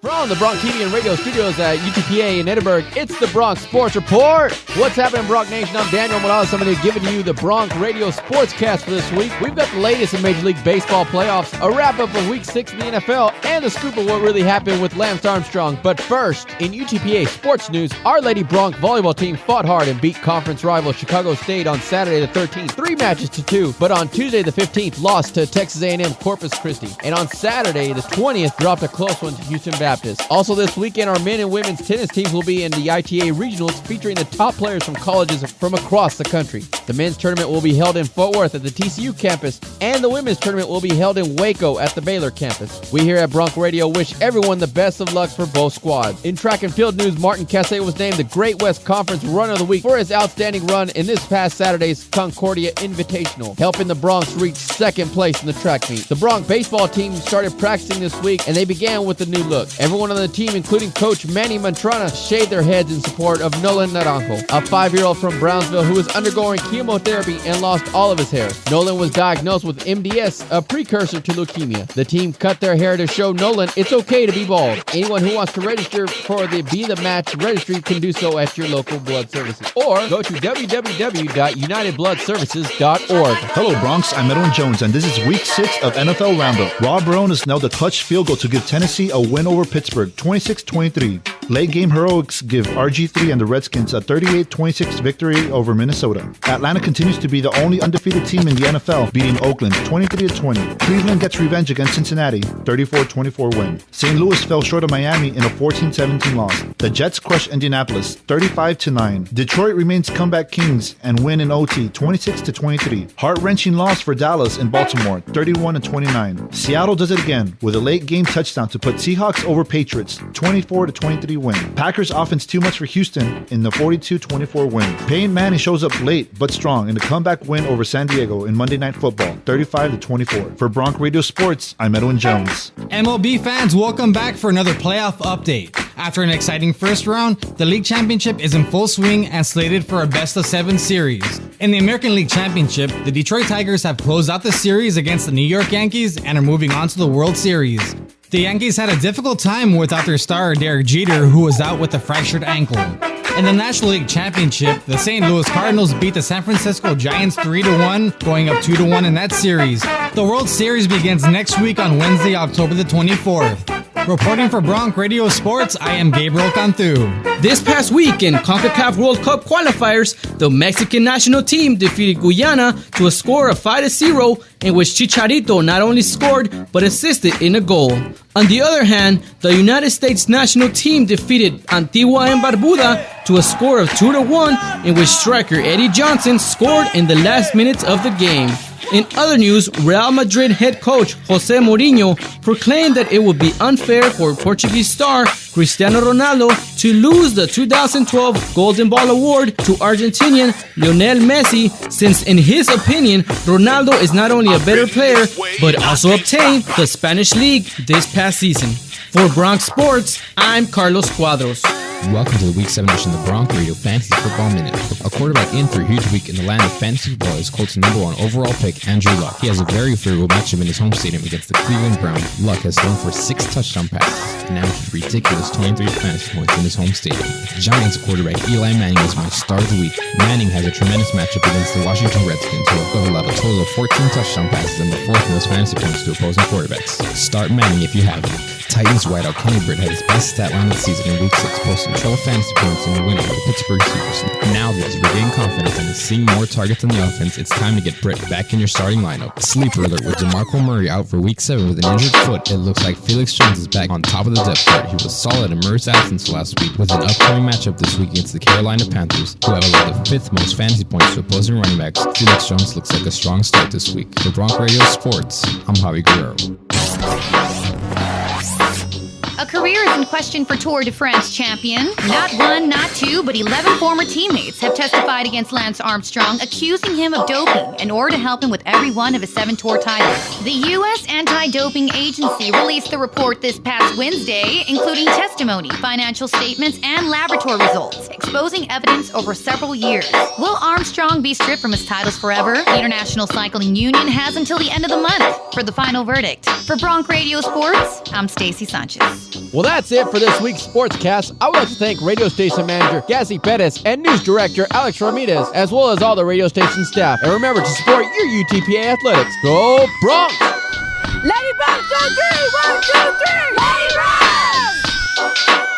From the Bronx TV and radio studios at UTPA in Edinburgh, it's the Bronx Sports Report. What's happening, Bronx Nation? I'm Daniel Morales. I'm going to be giving you the Bronx Radio SportsCast for this week. We've got the latest in Major League Baseball playoffs, a wrap-up of Week 6 in the NFL, and the scoop of what really happened with Lance Armstrong. But first, in UTPA sports news, Our Lady Bronx volleyball team fought hard and beat conference rival Chicago State on Saturday the 13th, 3-2, but on Tuesday the 15th, lost to Texas A&M Corpus Christi. And on Saturday the 20th, dropped a close one to Houston Baptist. Also this weekend, our men and women's tennis teams will be in the ITA regionals, featuring the top players from colleges from across the country. The men's tournament will be held in Fort Worth at the TCU campus, and the women's tournament will be held in Waco at the Baylor campus. We here at Bronx Radio wish everyone the best of luck for both squads. In track and field news, Martin Casse was named the Great West Conference Runner of the Week for his outstanding run in this past Saturday's Concordia Invitational, helping the Bronx reach second place in the track meet. The Bronx baseball team started practicing this week, and they began with a new look. Everyone on the team, including coach Manny Mantrana, shaved their heads in support of Nolan Naranjo, a 5-year-old from Brownsville who was undergoing chemotherapy and lost all of his hair. Nolan was diagnosed with MDS, a precursor to leukemia. The team cut their hair to show Nolan it's okay to be bald. Anyone who wants to register for the Be The Match registry can do so at your local blood services, or go to www.unitedbloodservices.org. Hello Bronx, I'm Edwin Jones, and this is Week 6 of NFL Roundup. Rob Barone has nailed a clutch field goal to give Tennessee a win over Pittsburgh, 26-23. Late game heroics give RG3 and the Redskins a 38-26 victory over Minnesota. Atlanta continues to be the only undefeated team in the NFL, beating Oakland 23-20. Cleveland gets revenge against Cincinnati, 34-24 win. St. Louis fell short of Miami in a 14-17 loss. The Jets crush Indianapolis, 35-9. Detroit remains comeback kings and win in OT, 26-23. Heart-wrenching loss for Dallas in Baltimore, 31-29. Seattle does it again with a late game touchdown to put Seahawks over Patriots, 24-23 win. Packers offense too much for Houston in the 42-24 win. Peyton Manning shows up late but strong in the comeback win over San Diego in Monday Night Football, 35-24. For Bronx Radio Sports, I'm Edwin Jones. MLB fans, welcome back for another playoff update. After an exciting first round, the league championship is in full swing and slated for a best-of-7 series. In the American League Championship, the Detroit Tigers have closed out the series against the New York Yankees and are moving on to the World Series. The Yankees had a difficult time without their star Derek Jeter, who was out with a fractured ankle. In the National League Championship, the St. Louis Cardinals beat the San Francisco Giants 3-1, going up 2-1 in that series. The World Series begins next week on Wednesday, October the 24th. Reporting for Bronx Radio Sports, I am Gabriel Cantu. This past week in CONCACAF World Cup qualifiers, the Mexican national team defeated Guyana to a score of 5-0, in which Chicharito not only scored but assisted in a goal. On the other hand, the United States national team defeated Antigua and Barbuda to a score of 2-1, in which striker Eddie Johnson scored in the last minutes of the game. In other news, Real Madrid head coach Jose Mourinho proclaimed that it would be unfair for Portuguese star Cristiano Ronaldo to lose the 2012 Golden Ball Award to Argentinian Lionel Messi, since in his opinion, Ronaldo is not only a better player, but also obtained the Spanish League this past season. For Bronx Sports, I'm Carlos Cuadros. Welcome to the Week 7 edition of the Bronx Radio Fantasy Football Minute. A quarterback in for a huge week in the land of fantasy football is Colts' #1 overall pick, Andrew Luck. He has a very favorable matchup in his home stadium against the Cleveland Browns. Luck has thrown for 6 touchdown passes and averaged a ridiculous 23 fantasy points in his home stadium. Giants quarterback Eli Manning is my star of the week. Manning has a tremendous matchup against the Washington Redskins, who have allowed a total of 14 touchdown passes and the 4th most fantasy points to opposing quarterbacks. Start Manning if you have him. Titans wideout Kenny Britt had his best stat line of the season in Week 6, posting 12 fantasy points in the win over the Pittsburgh Steelers. Now that he's regained confidence and is seeing more targets on the offense, it's time to get Britt back in your starting lineup. Sleeper alert with DeMarco Murray out for Week 7 with an injured foot. It looks like Felix Jones is back on top of the depth chart. He was solid in Murray's absence last week, with an upcoming matchup this week against the Carolina Panthers, who have allowed the 5th most fantasy points to opposing running backs. Felix Jones looks like a strong start this week. For Bronx Radio Sports, I'm Javi Guerrero. A career is in question for Tour de France champion. Not 1, not 2, but 11 former teammates have testified against Lance Armstrong, accusing him of doping in order to help him with every one of his 7 Tour titles. The U.S. Anti-Doping Agency released the report this past Wednesday, including testimony, financial statements, and laboratory results, exposing evidence over several years. Will Armstrong be stripped from his titles forever? The International Cycling Union has until the end of the month for the final verdict. For Bronc Radio Sports, I'm Stacey Sanchez. Well, that's it for this week's Sportscast. I would like to thank radio station manager Gazi Perez and news director Alex Ramirez, as well as all the radio station staff. And remember to support your UTPA athletics. Go Bronx! Lady Bronx on 3! 1, 2, 3! Lady Bronx!